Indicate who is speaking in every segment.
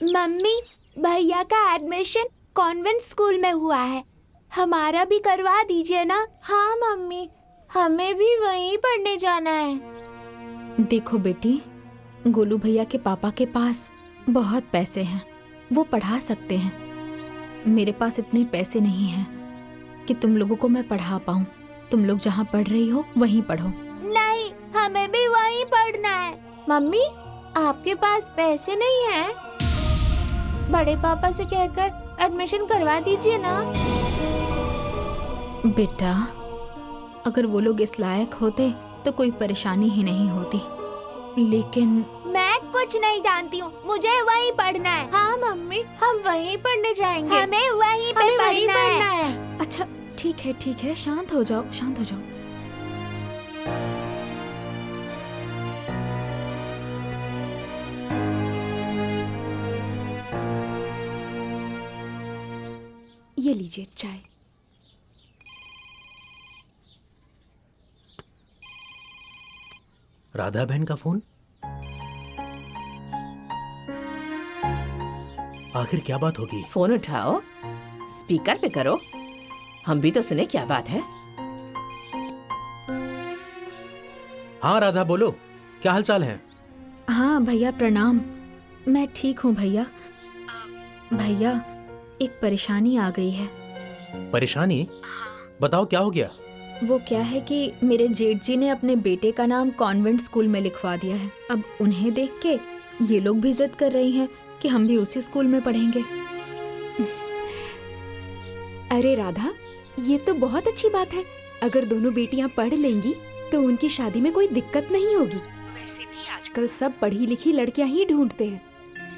Speaker 1: Mummy, भैया का admission convent school में हुआ है, हमारा भी करवा दीजिए ना।
Speaker 2: हाँ मम्मी, हमें भी वहीं पढ़ने जाना है।
Speaker 3: देखो बेटी, गोलू भैया के पापा के पास बहुत पैसे हैं, वो पढ़ा सकते हैं। मेरे पास इतने पैसे नहीं हैं कि तुम लोगों को मैं पढ़ा पाऊँ। तुम लोग जहाँ पढ़ रही हो वहीं पढ़ो।
Speaker 1: नहीं, हमें भी वहीं पढ़ना है।
Speaker 2: मम्मी, आपके पास पैसे नहीं हैं? बड़े पापा से कहकर एडमिशन करवा दीजिए ना।
Speaker 3: बेटा, अगर वो लोग इस लायक होते तो कोई परेशानी ही नहीं होती, लेकिन
Speaker 1: मैं कुछ नहीं जानती हूँ, मुझे वहीं पढ़ना है।
Speaker 2: हाँ मम्मी, हम वहीं पढ़ने जाएंगे।
Speaker 1: हमें वहीं पे पढ़ना है।
Speaker 3: अच्छा ठीक है, शांत हो जाओ, शांत हो जाओ।
Speaker 4: ये लीजिए चाय।
Speaker 5: राधा बहन का फोन? आखिर क्या बात होगी?
Speaker 6: फोन उठाओ, स्पीकर पे करो, हम भी तो सुने क्या बात है।
Speaker 5: हाँ राधा, बोलो, क्या हालचाल है?
Speaker 3: हाँ भैया प्रणाम, मैं ठीक हूँ भैया। भैया, एक परेशानी आ गई है।
Speaker 5: परेशानी? बताओ क्या हो गया?
Speaker 3: वो क्या है कि मेरे जेठ जी ने अपने बेटे का नाम कॉन्वेंट स्कूल में लिखवा दिया है। अब उन्हें देख के ये लोग भी जिद कर रही हैं कि हम भी उसी स्कूल में पढ़ेंगे।
Speaker 4: अरे राधा, ये तो बहुत अच्छी बात है। अगर दोनों बेटियां पढ़ लेंगी तो उनकी शादी में कोई दिक्कत नहीं होगी। वैसे भी आजकल सब पढ़ी लिखी लड़कियां ही ढूंढते हैं।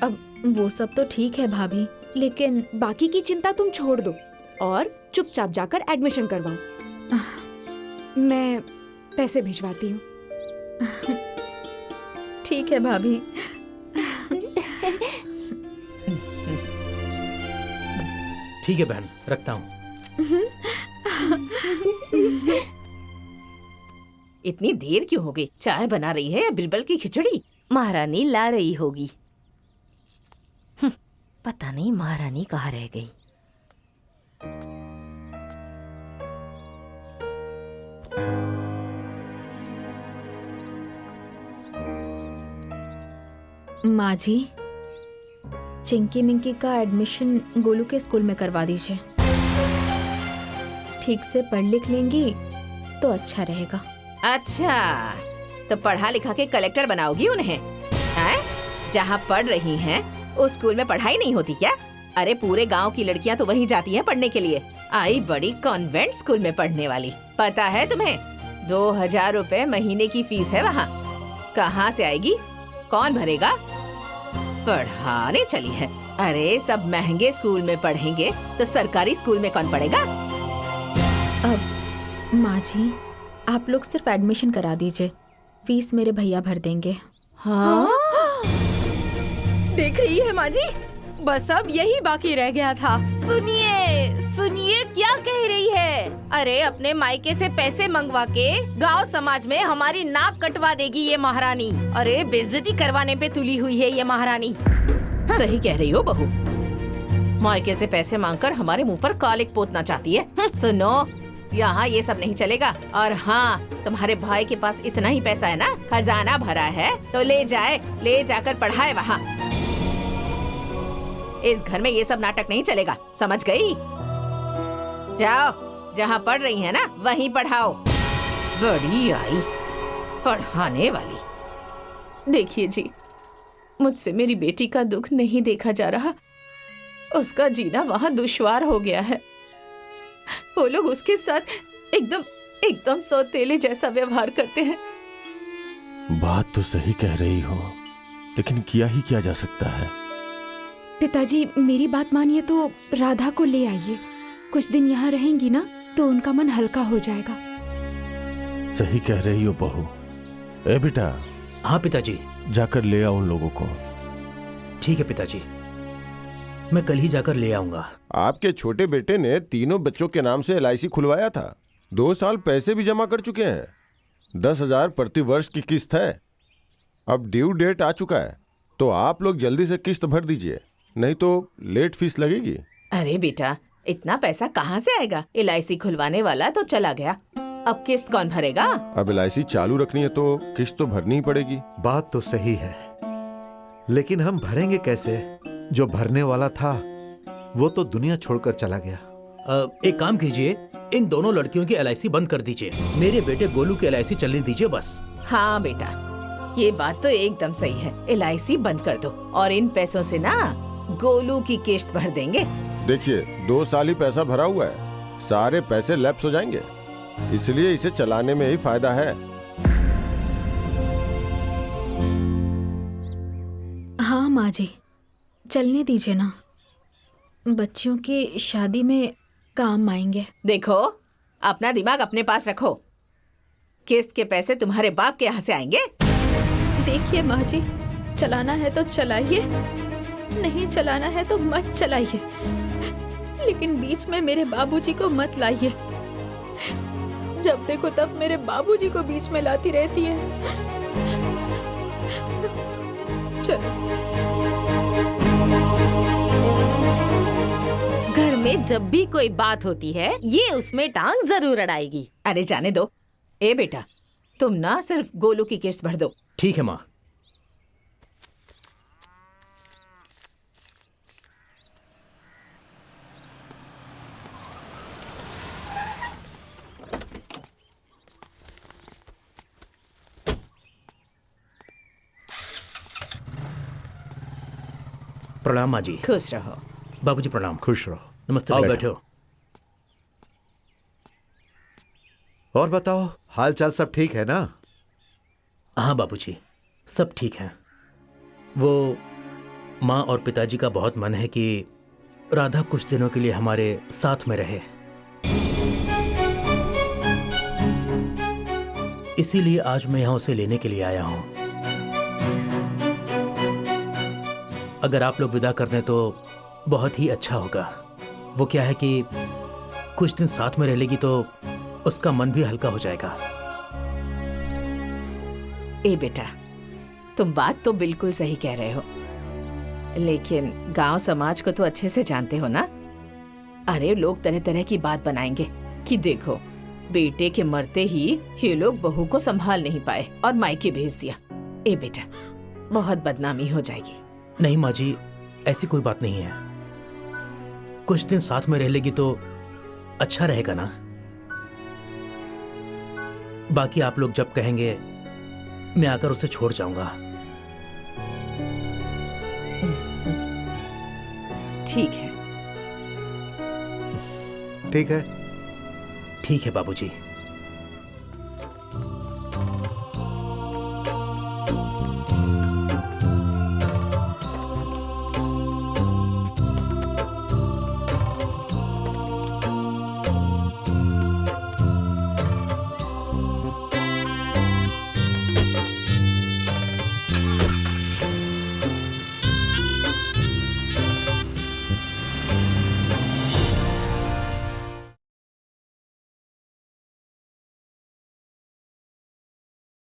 Speaker 3: अब वो सब तो ठीक है भाभी, लेकिन
Speaker 4: बाकी की चिंता तुम छोड़ दो और चुपचाप जाकर एडमिशन करवाओ। मैं पैसे भिजवाती हूँ।
Speaker 3: ठीक है भाभी।
Speaker 5: ठीक है बहन, रखता हूँ।
Speaker 6: इतनी देर क्यों हो गई? चाय बना रही है या बिरबल की खिचड़ी? महारानी ला रही होगी। पता नहीं महारानी कहाँ रह गई।
Speaker 3: माँ जी, चिंकी मिंकी का एडमिशन गोलू के स्कूल में करवा दीजिए। ठीक से पढ़ लिख लेंगी तो अच्छा रहेगा।
Speaker 6: अच्छा, तो पढ़ा लिखा के कलेक्टर बनाओगी उन्हें? हैं? जहाँ पढ़ रही हैं उस स्कूल में पढ़ाई नहीं होती क्या? अरे पूरे गांव की लड़कियां तो वहीं जाती हैं पढ़ने के लिए। आई बड़ी कॉन्वेंट स्कूल में पढ़ने वाली। पता है तुम्हें 2000 रुपए महीने की फीस है वहाँ। कहाँ से आएगी? कौन भरेगा? पढ़ाने चली है। अरे सब महंगे स्कूल में पढ़ेंगे तो सरकारी स्कूल में कौन पढ़ेगा?
Speaker 3: अब माँ जी, आप लोग सिर्फ एडमिशन करा दीजिए, फीस मेरे भैया भर देंगे।
Speaker 6: हाँ?
Speaker 2: देख रही है माँ जी, बस अब यही बाकी रह गया था। सुनिए क्या कह रही है। अरे अपने मायके से पैसे मंगवा के गांव समाज में हमारी नाक कटवा देगी ये महारानी। अरे बेइज्जती करवाने पे तुली हुई है ये महारानी।
Speaker 6: सही कह रही हो बहू, मायके से पैसे मांगकर हमारे मुंह पर कालिक पोतना चाहती है। सुनो, यहाँ ये सब नहीं चलेगा। और हाँ, तुम्हारे भाई के पास इतना ही पैसा है ना, खजाना भरा है, तो ले जाकर पढ़ाए वहाँ। इस घर में ये सब नाटक नहीं चलेगा, समझ गई? जाओ, जहाँ पढ़ रही है ना वहीं पढ़ाओ। बड़ी आई पढ़ाने वाली। देखिए जी, मुझसे मेरी बेटी का दुख नहीं देखा जा रहा। उसका जीना वहाँ दुश्वार हो गया है। वो लोग उसके साथ एकदम सौतेले जैसा व्यवहार करते हैं।
Speaker 7: बात तो सही कह रही हो, लेकिन किया ही क्या जा सकता है?
Speaker 4: पिताजी, मेरी बात मानिए तो राधा को ले आइए। कुछ दिन यहाँ रहेंगी ना तो उनका मन हल्का हो जाएगा।
Speaker 7: सही कह रही हो बहू। ए बेटा।
Speaker 5: हाँ पिताजी।
Speaker 7: जाकर ले आओ उन लोगों को।
Speaker 5: ठीक है पिताजी, मैं कल ही जाकर ले आऊंगा।
Speaker 8: आपके छोटे बेटे ने तीनों बच्चों के नाम से LIC खुलवाया था। 2 साल पैसे भी जमा कर चुके हैं। 10,000 प्रति वर्ष की किस्त है। अब ड्यू डेट आ चुका है, तो आप लोग जल्दी से किस्त भर दीजिए। नहीं तो लेट फीस लगेगी।
Speaker 6: अरे बेटा, इतना पैसा कहाँ से आएगा? LIC खुलवाने वाला तो चला गया, अब किस्त कौन भरेगा?
Speaker 8: अब LIC चालू रखनी है तो किस्त तो भरनी ही पड़ेगी।
Speaker 9: बात तो सही है, लेकिन हम भरेंगे कैसे? जो भरने वाला था वो तो दुनिया छोड़कर चला गया।
Speaker 5: एक काम कीजिए, इन दोनों लड़कियों की LIC बंद कर दीजिए, मेरे बेटे गोलू की LIC चलने दीजिए बस।
Speaker 6: हाँ बेटा, ये बात तो एकदम सही है। LIC बंद कर दो और इन पैसों से ना गोलू की किस्त भर देंगे।
Speaker 8: देखिए 2 साल ही पैसा भरा हुआ है, सारे पैसे लैप्स हो जाएंगे, इसलिए इसे चलाने में ही फायदा है।
Speaker 3: हाँ माँ जी, चलने दीजिए ना, बच्चियों की शादी में काम आएंगे।
Speaker 6: देखो, अपना दिमाग अपने पास रखो, किस्त के पैसे तुम्हारे बाप के यहाँ से आएंगे।
Speaker 3: देखिए माँ जी, चलाना है तो चलाइए, नहीं चलाना है तो मत चलाइए, लेकिन बीच में मेरे बाबूजी को मत लाइए। जब देखो तब मेरे बाबूजी को बीच में लाती रहती है। चलो।
Speaker 2: घर में जब भी कोई बात होती है ये उसमें टांग जरूर अड़ाएगी।
Speaker 6: अरे जाने दो। ए बेटा, तुम ना सिर्फ गोलू की किस्त भर दो।
Speaker 5: ठीक है माँ। प्रणाम माँ जी।
Speaker 6: खुश रहो।
Speaker 5: बाबूजी प्रणाम।
Speaker 9: खुश रहो।
Speaker 5: नमस्ते। आओ बैठो।
Speaker 9: और बताओ, हाल चाल सब ठीक है ना?
Speaker 5: हाँ बाबूजी, सब ठीक है। वो माँ और पिताजी का बहुत मन है कि राधा कुछ दिनों के लिए हमारे साथ में रहे, इसीलिए आज मैं यहाँ उसे लेने के लिए आया हूँ। अगर आप लोग विदा कर दें तो बहुत ही अच्छा होगा। वो क्या है कि कुछ दिन साथ में रह लेगी तो उसका मन भी हल्का हो जाएगा।
Speaker 6: ए बेटा, तुम बात तो बिल्कुल सही कह रहे हो, लेकिन गांव समाज को तो अच्छे से जानते हो ना। अरे लोग तरह तरह की बात बनाएंगे कि देखो, बेटे के मरते ही ये लोग बहू को संभाल नहीं पाए और मायके भेज दिया। ए बेटा, बहुत बदनामी हो जाएगी।
Speaker 5: नहीं माँ जी, ऐसी कोई बात नहीं है। कुछ दिन साथ में रह लेगी तो अच्छा रहेगा ना। बाकी आप लोग जब कहेंगे मैं आकर उसे छोड़ जाऊंगा।
Speaker 6: ठीक है।
Speaker 9: ठीक है।
Speaker 5: ठीक है बाबूजी।